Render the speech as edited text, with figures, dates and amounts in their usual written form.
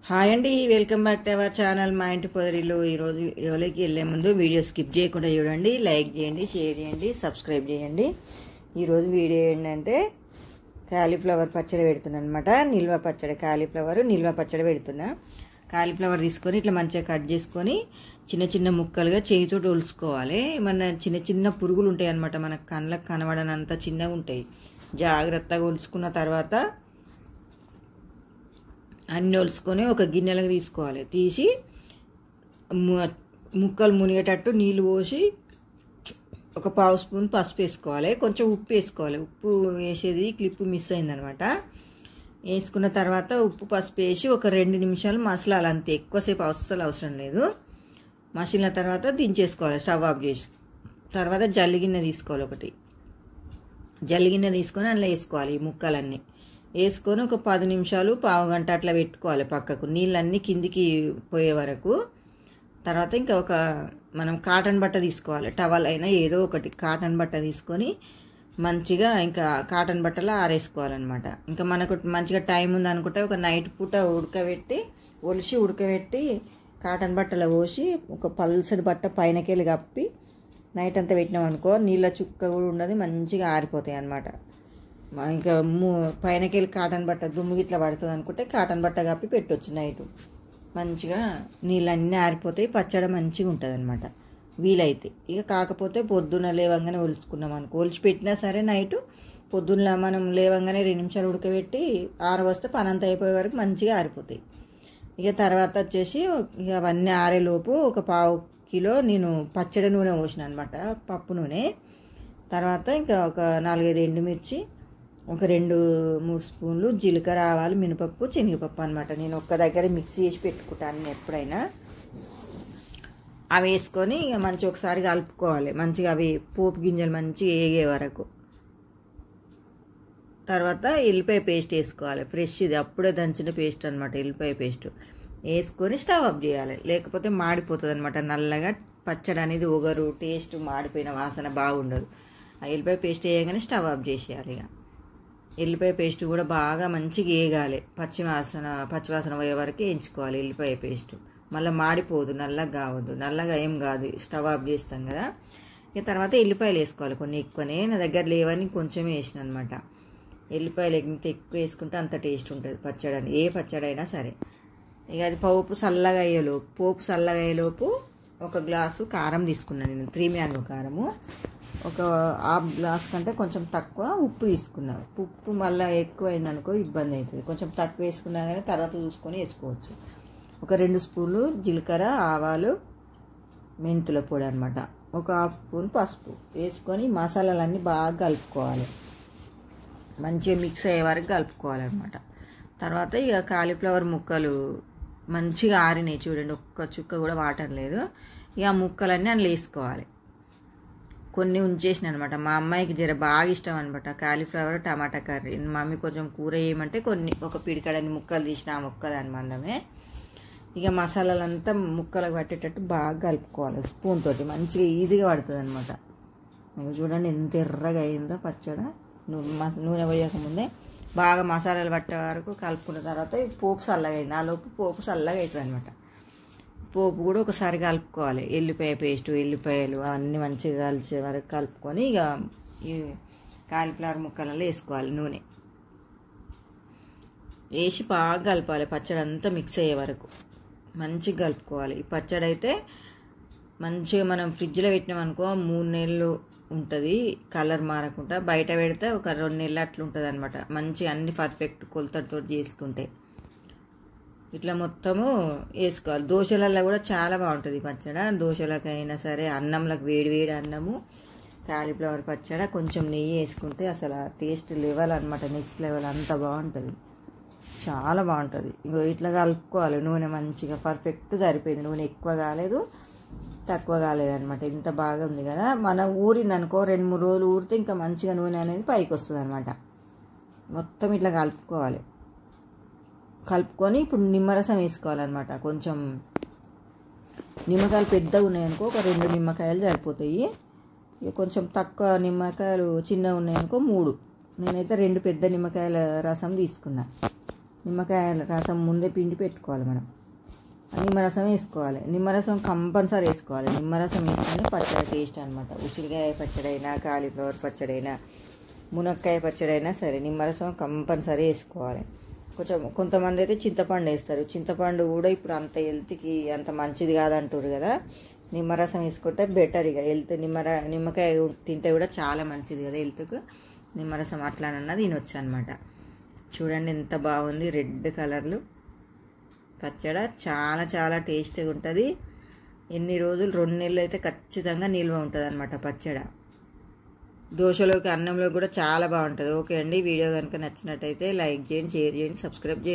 Hi అండి, welcome back to our channel మా ఇంటి పొదరిలో. ఈరోజు వీడియోలోకి వెళ్ళే ముందు వీడియో స్కిప్ చేయకుండా చూడండి, లైక్ చేయండి, షేర్ చేయండి, సబ్స్క్రైబ్ చేయండి. ఈరోజు వీడియో ఏంటంటే కాలీఫ్లవర్ పచ్చడి పెడుతున్నా అనమాట. నిల్వ పచ్చడి, కాలీఫ్లవర్ నిల్వ పచ్చడి పెడుతున్నా. కాలీఫ్లవర్ తీసుకొని ఇట్లా మంచిగా కట్ చేసుకొని చిన్న చిన్న ముక్కలుగా చేయితో ఒలుసుకోవాలి. మన చిన్న చిన్న పురుగులు ఉంటాయి అనమాట, మన కళ్ళకు కనబడనంత చిన్నగా ఉంటాయి. జాగ్రత్తగా ఒలుసుకున్న తర్వాత అన్నీ ఒలుసుకొని ఒక గిన్నెలకు తీసుకోవాలి. తీసి ముక్కలు మునిగేటట్టు నీళ్ళు పోసి ఒక పావు స్పూన్ పసుపు వేసుకోవాలి, కొంచెం ఉప్పు వేసుకోవాలి. ఉప్పు వేసేది క్లిప్ మిస్ అయిందనమాట. వేసుకున్న తర్వాత ఉప్పు పసుపు వేసి ఒక 2 నిమిషాలు మసలాలి, అంతే. ఎక్కువసేపు అస్సలు అవసరం లేదు. మసిలిన తర్వాత దించేసుకోవాలి, స్టవ్ ఆఫ్ చేసి. తర్వాత జల్లిగిన్నె తీసుకోవాలి, ఒకటి జల్లిగిన్నె తీసుకొని అందులో వేసుకోవాలి ఈ ముక్కలన్నీ. వేసుకొని ఒక 10 నిమిషాలు, పావు గంట అట్లా పెట్టుకోవాలి పక్కకు, నీళ్ళన్నీ కిందికి పోయే వరకు. తర్వాత ఇంకా ఒక మనం కాటన్ బట్ట తీసుకోవాలి, టవల్ అయినా ఏదో ఒకటి కాటన్ బట్ట తీసుకొని మంచిగా ఇంకా కాటన్ బట్టలో ఆరేసుకోవాలన్నమాట. ఇంకా మనకు మంచిగా టైం ఉంది అనుకుంటే ఒక నైట్ పూట ఉడకబెట్టి కాటన్ బట్టలో పోసి ఒక పల్సడి బట్ట పైనకెళ్ళి కప్పి నైట్ అంతా పెట్టినాం అనుకో, నీళ్ళ చుక్క కూడా ఉండదు, మంచిగా ఆరిపోతాయి అన్నమాట. ఇంకా పైనకెళ్ళి కాటన్ బట్ట దుమ్ము గిట్లా పడుతుంది అనుకుంటే కాటన్ బట్ట కప్పి పెట్టవచ్చు నైట్. మంచిగా నీళ్ళన్నీ ఆరిపోతాయి, పచ్చడి మంచిగా ఉంటుంది అనమాట వీలైతే. ఇక కాకపోతే పొద్దున్న లేవంగానే ఒలుచుకున్నాం అనుకో, ఒలిచి పెట్టినా సరే నైటు పొద్దున్న మనం లేవంగానే 2 నిమిషాలు ఉడకబెట్టి ఆరవస్తే పనంతా అయిపోయే వరకు మంచిగా ఆరిపోతాయి. ఇక తర్వాత వచ్చేసి ఇక అవన్నీ ఆరేలోపు ఒక పావు కిలో నేను పచ్చడి నూనె పోసిన అనమాట, పప్పు నూనె. తర్వాత ఇంకా ఒక 4-5 ఎండుమిర్చి, ఒక 2-3 స్పూన్లు జీలకర్ర, ఆవాలు, మినపప్పు, శనగపప్పు అనమాట. నేను ఒక్క దగ్గర మిక్సీ చేసి పెట్టుకుంటాను ఎప్పుడైనా. అవి వేసుకొని ఇక మంచిగా ఒకసారి కలుపుకోవాలి, మంచిగా అవి పోపు గింజలు మంచిగా వేగే వరకు. తర్వాత ఎల్లిపాయ పేస్ట్ వేసుకోవాలి, ఫ్రెష్, ఇది అప్పుడే దంచిన పేస్ట్ అనమాట. ఎల్లిపాయ పేస్ట్ వేసుకొని స్టవ్ ఆఫ్ చేయాలి, లేకపోతే మాడిపోతుంది అనమాట. నల్లగా పచ్చడి అనేది ఒగరు, టేస్ట్ మాడిపోయిన వాసన బాగుండదు. ఆ ఎల్లిపాయ పేస్ట్ వేయగానే స్టవ్ ఆఫ్ చేసేయాలి. ఇక ఎల్లిపాయ పేస్ట్ కూడా బాగా మంచిగా వేగాలి, పచ్చివాసన పోయే వరకు వేయించుకోవాలి ఎల్లిపాయ పేస్ట్. మళ్ళీ మాడిపోదు, నల్లగా కావద్దు. నల్లగా ఏం కాదు, స్టవ్ ఆఫ్ చేస్తాం కదా. ఇక తర్వాత ఎల్లిపాయలు వేసుకోవాలి, కొన్ని ఎక్కువనే, నా దగ్గర లేవని కొంచెమే వేసిన అనమాట. ఎల్లిపాయలు ఎంత ఎక్కువ వేసుకుంటే అంత టేస్ట్ ఉంటుంది పచ్చడి అని, ఏ పచ్చడి అయినా సరే. ఇక అది పోపు చల్లగా అయ్యేలోపు ఒక గ్లాసు కారం తీసుకున్నాను నేను, 3 మ్యాంగో కారము. ఒక హాఫ్ గ్లాస్ కంటే కొంచెం తక్కువ ఉప్పు తీసుకున్నాను. ఉప్పు మళ్ళీ ఎక్కువ అయిందనుకో ఇబ్బంది అవుతుంది, కొంచెం తక్కువ వేసుకున్నా కానీ తర్వాత చూసుకొని వేసుకోవచ్చు. ఒక 2 స్పూన్లు జీలకర్ర, ఆవాలు, మెంతుల పొడి అనమాట. ఒక హాఫ్ స్పూన్ పసుపు వేసుకొని మసాలాలన్నీ బాగా కలుపుకోవాలి, మంచిగా మిక్స్ అయ్యే వరకు కలుపుకోవాలన్నమాట. తర్వాత ఇక కాలీఫ్లవర్ ముక్కలు మంచిగా ఆరినాయి చూడండి, ఒక్క చుక్క కూడా వాటర్ లేదు. ఇక ఆ ముక్కలన్నీ అందులో వేసుకోవాలి. కొన్ని ఉంచేసిన అనమాట, మా అమ్మాయికి బాగా ఇష్టం అనమాట కాలీఫ్లవర్ టమాటా కర్రీ. మమ్మీ కొంచెం కూర వేయమంటే ఒక పిడికడని ముక్కలు తీసిన, ఆ ముక్క దాని మందమే. ఇక మసాలాలంతా ముక్కలకు పట్టేటట్టు బాగా కలుపుకోవాలి స్పూన్ తోటి, మంచిగా ఈజీగా పడుతుంది అనమాట. చూడండి ఎంత ఎర్రగా అయిందో పచ్చడి. నూనె పోయకముందే బాగా మసాలాలు పట్టే వరకు కలుపుకున్న తర్వాత పోపు చల్లగా అయింది, ఆ లోపు పోపు చల్లగా అవుతుంది అనమాట. పోపు కూడా ఒకసారి కలుపుకోవాలి, ఎల్లిపాయ పేస్టు, ఎల్లిపాయలు అవన్నీ మంచిగా కలిసే వరకు కలుపుకొని ఇక ఈ కాలీఫ్లవర్ ముక్కలలో వేసుకోవాలి. నూనె వేసి బాగా కలపాలి, పచ్చడి అంతా మిక్స్ అయ్యే వరకు మంచిగా కలుపుకోవాలి. ఈ పచ్చడి అయితే మంచిగా మనం ఫ్రిడ్జ్లో పెట్టినామనుకో 3 నెలలు ఉంటుంది, కలర్ మారకుండా. బయట పెడితే ఒక 2 నెలలు అట్లా ఉంటుంది అనమాట. మంచిగా అన్ని పర్ఫెక్ట్ కొలతతో చేసుకుంటే ఇట్లా మొత్తము వేసుకోవాలి. దోశలలో కూడా చాలా బాగుంటుంది పచ్చడి, దోశలకైనా సరే, అన్నంలకు వేడి అన్నము కాలీఫ్లవర్ పచ్చడి కొంచెం నెయ్యి వేసుకుంటే అసలు టేస్ట్ లెవెల్ అనమాట, నెక్స్ట్ లెవెల్, అంత బాగుంటుంది, చాలా బాగుంటుంది. ఇగో ఇట్లా కలుపుకోవాలి. నూనె మంచిగా పర్ఫెక్ట్ సరిపోయింది, నూనె ఎక్కువ కాలేదు తక్కువ కాలేదనమాట. ఇంత బాగా ఉంది కదా. మనం ఊరిందనుకో 2-3 రోజులు ఊరితే ఇంకా మంచిగా నూనె అనేది పైకి వస్తుంది అనమాట. మొత్తం ఇట్లా కలుపుకొని ఇప్పుడు నిమ్మరసం వేసుకోవాలన్నమాట. కొంచెం నిమ్మకాయలు పెద్దగా ఉన్నాయనుకో ఒక 2 నిమ్మకాయలు సరిపోతాయి. ఇక కొంచెం తక్కువ నిమ్మకాయలు చిన్నగా ఉన్నాయనుకో 3. నేనైతే 2 పెద్ద నిమ్మకాయల రసం తీసుకున్నా. నిమ్మకాయ రసం ముందే పిండి పెట్టుకోవాలి మనం. నిమ్మరసం వేసుకోవాలి. నిమ్మరసం కంపల్సరీ వేసుకోవాలి. నిమ్మరసం వేసుకొని పచ్చడి టేస్ట్ అనమాట. ఉసిరికాయ పచ్చడి అయినా, కాలీఫ్లవర్ పచ్చడి అయినా, మునక్కాయ పచ్చడి అయినా సరే నిమ్మరసం కంపల్సరీ వేసుకోవాలి. కొంతమంది అయితే చింతపండు వేస్తారు. చింతపండు కూడా ఇప్పుడు అంత హెల్త్కి అంత మంచిది కాదంటారు కదా. నిమ్మరసం వేసుకుంటే బెటర్. ఇక హెల్త్ నిమ్మకాయ తింటే కూడా చాలా మంచిది కదా హెల్త్కు. నిమ్మరసం అట్లానన్నా తినొచ్చు అనమాట. చూడండి ఎంత బాగుంది, రెడ్ కలర్లు. పచ్చడి చాలా చాలా టేస్టీగా ఉంటుంది. ఎన్ని రోజులు, 2 నెలలు అయితే ఖచ్చితంగా నిల్వ ఉంటుంది అనమాట పచ్చడి. దోశలోకి, అన్నంలో కూడా చాలా బాగుంటుంది. ఓకే అండి, వీడియో కనుక నచ్చినట్టయితే లైక్ చేయండి, షేర్ చేయండి, సబ్స్క్రైబ్ చేయండి.